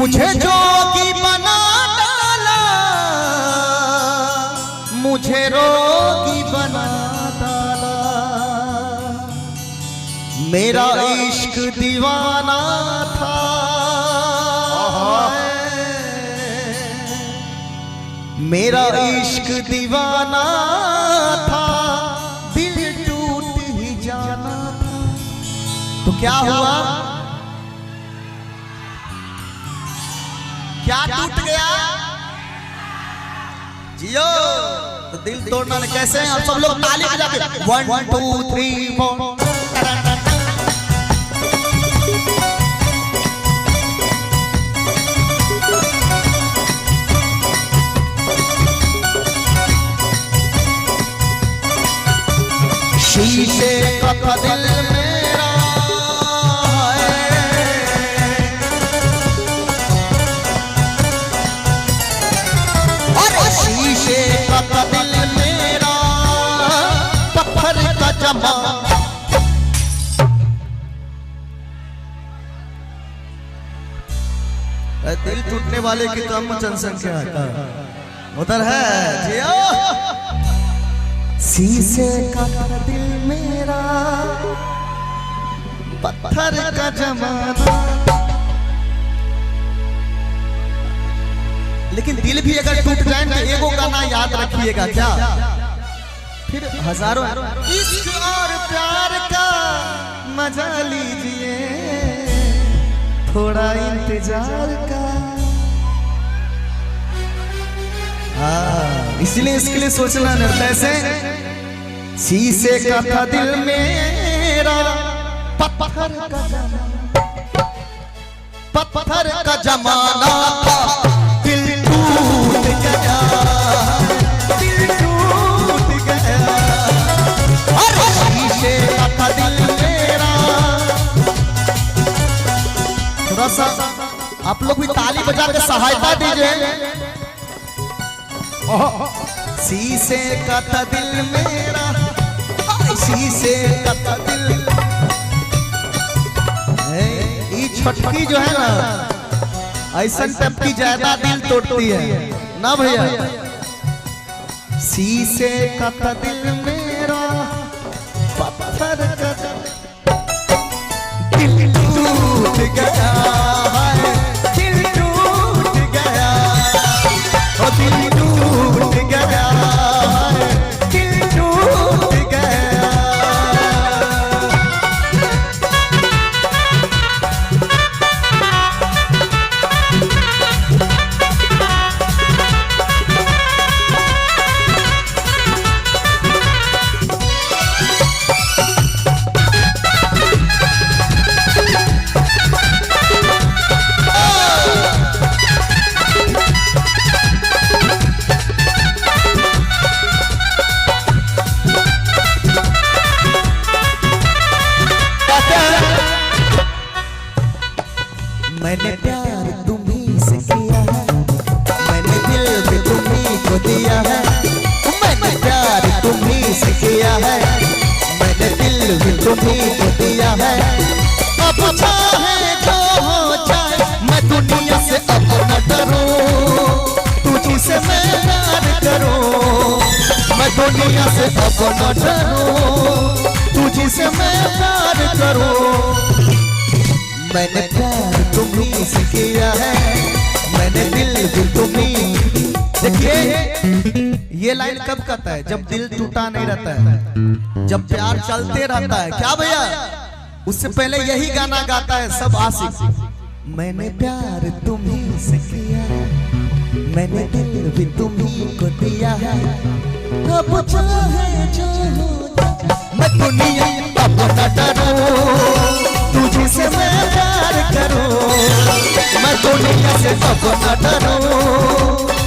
मुझे जोगी बना डाला, मुझे रोगी बना डाला, मेरा इश्क दीवाना था, मेरा इश्क दीवाना था, दिल टूट ही जाना था। तो क्या हुआ? क्या टूट गया? जियो। तो दिल तोड़ना कैसे है? सब लोग ताली बजा के 1 2 3 4। शीशे का दिल मेरा है, और शीशे का दिल मेरा पत्थर का जमा। दिल टूटने वाले की कम जनसंख्या उधर है जियो। शीशे का दिल मेरा पत्थर का जमाना। लेकिन दिल भी अगर टूट जाए तो एगो गाना याद रखिएगा क्या? फिर हजारों इश्क और प्यार का मजा लीजिए, थोड़ा इंतजार का। इसलिए इसके लिए सोचना निर्दय से। शीशे का था दिल मेरा पत्थर का जमाना, पत्थर का जमाना था, दिल टूट गया, दिल टूट गया। अरे शीशे का था दिल मेरा। थोड़ा सा आप लोग भी ताली बजा के सहायता दीजिए। शीशे का था दिल मेरा, शीशे का था दिल। ये छटकी जो है ना, ऐसा टाइप की ज्यादा दिल तोड़ती है ना भैया। शीशे का था दिल मेरा पत्थर का दिल टूट गया, दिल टूट गया, दिल टूट गया, दिल टूट गया। मैंने प्यार तुम्हीं से किया है, मैंने दिल भी तुम्हीं को दिया है। मैंने प्यार तुम्हीं से किया है, मैंने दिल भी तुम्हीं को दिया है। अब चाहे जो हो जाए मैं दुनिया से अब न डरूं, तुझी से मैं प्यार करूं। मैं दुनिया से अब न डरूं, तुझी से मैं प्यार करूं। मैंने प्यार तुम्हीं से किया है, मैंने दिल भी तुम्हीं। देखिए ये लाइन कब कहता है? जब दिल टूटा नहीं रहता है, जब प्यार चलते रहता है। क्या भैया? उससे पहले यही गाना गाता है सब आशिक। मैंने प्यार तुम्हीं से किया है, मैंने दिल भी तुम्हीं को दिया है। अब चाहे जो हो मैं दुनिया अब न डरूं, तुझे से मैं प्यार करूं। मैं दुनिया से अब न डरूं,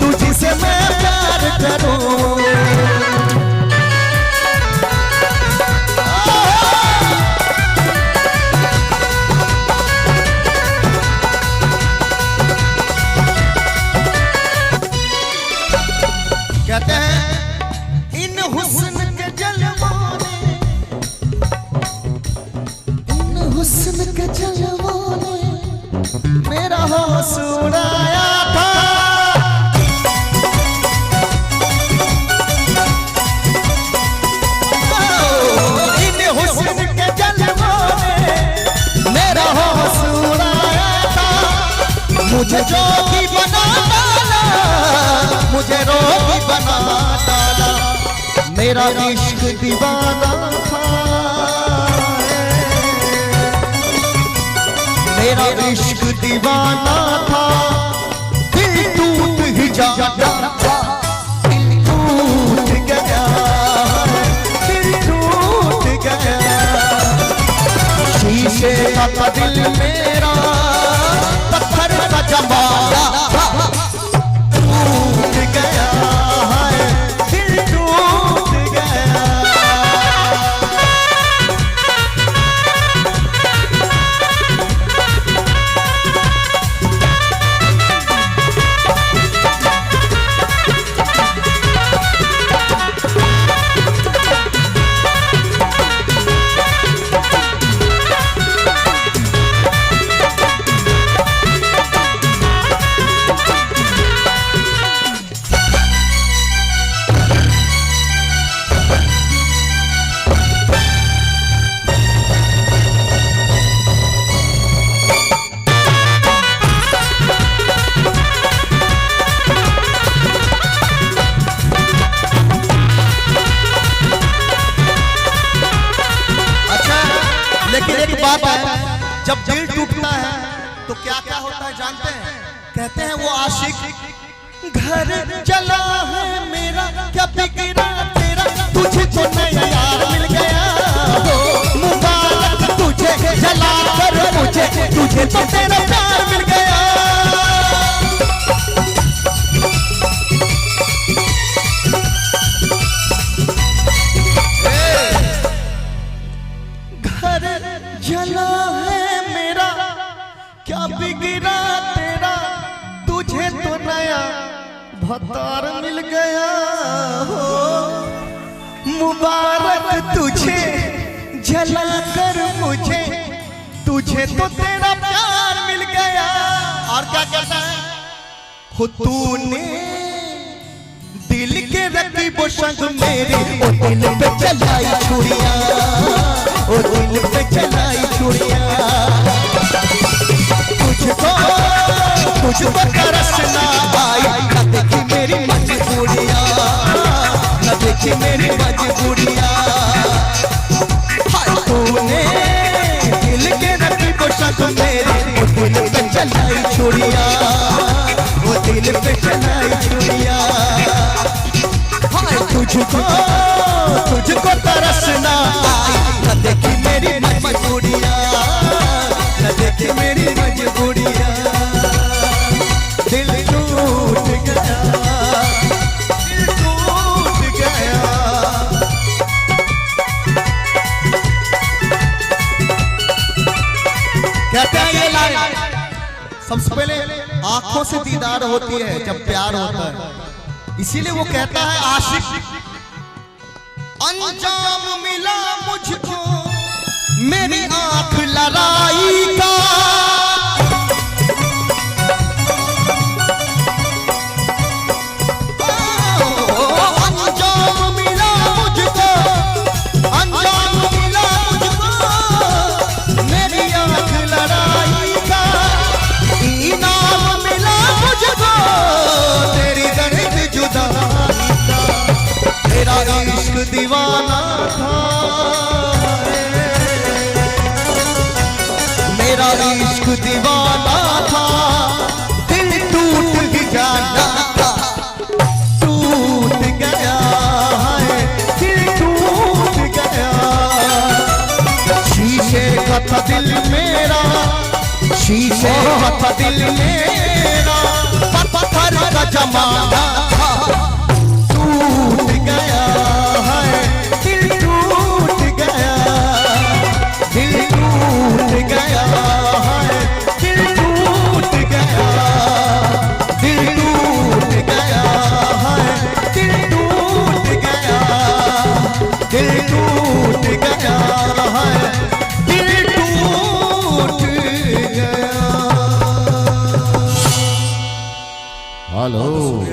तुझे से मैं प्यार करूं। कहते हैं इन हुस्न के जलवों ने, इन हुस्न के जलवों ने मेरा होश उड़ाया था। इन हुस्न के जलवों ने मेरा होश उड़ाया था। मुझे जोगी बना डाला, मुझे रोगी बना डाला। मेरा इश्क दीवाना था, मेरा इश्क दीवाना था। दिल टूट ही जाता था, दिल टूट गया, दिल टूट गया। शीशे का दिल मेरा पत्थर का जमाया टूट गया है, दिल टूट गया। जब दिल टूटता है तो क्या क्या होता है जानते हैं? कहते हैं वो आशिक घर जला है मेरा, क्या बिगड़ा तेरा, तुझे तो नया यार मिल गया। मुबारक तुझे जला कर मुझे, तुझे तो तेरा प्यार मिल गया। घर जला क्या बिगड़ा तेरा, तुझे तो नया भतार मिल गया हो। मुबारक तुझे जलाकर मुझे, तुझे तो तेरा प्यार मिल गया। और क्या कहता है? खुद तूने दिल के रकीबो संग मेरे, ओ दिल पे चलाई छुरियां, ओ दिल पे चलाई छुरियां। तुझको तरस ना आई, न देखी मेरी मजबूरियां, न देखी मेरी मजबूरियां। तूने दिल के रकीबो संग मेरे, वो दिल पे चलाई छुरियां, वो दिल पे चलाई छुरियां। तुझको तरस ना आई, न देखी मेरी मजबूरियां, न देखी मेरी मजबूरियां। दिल टूट गया, दिल टूट गया। कहते हैं ये लाइन सबसे पहले आंखों से दीदार होती है जब प्यार होता है। इसीलिए वो कहता है आशिक, अंजाम मिला मुझको मेरी आंख लड़ाई का। दीवाना था मेरा इश्क दीवाना था, दिल टूट ही जाना था, टूट गया है, दिल टूट गया। शीशे का था दिल मेरा, शीशे का था दिल मेरा, पत्थर का जमाना था, टूट गया है, दिल टूट गया, दिल टूट गया है, दिल टूट गया, दिल टूट गया है, दिल टूट गया, दिल टूट गया है, दिल टूट गया। हेलो।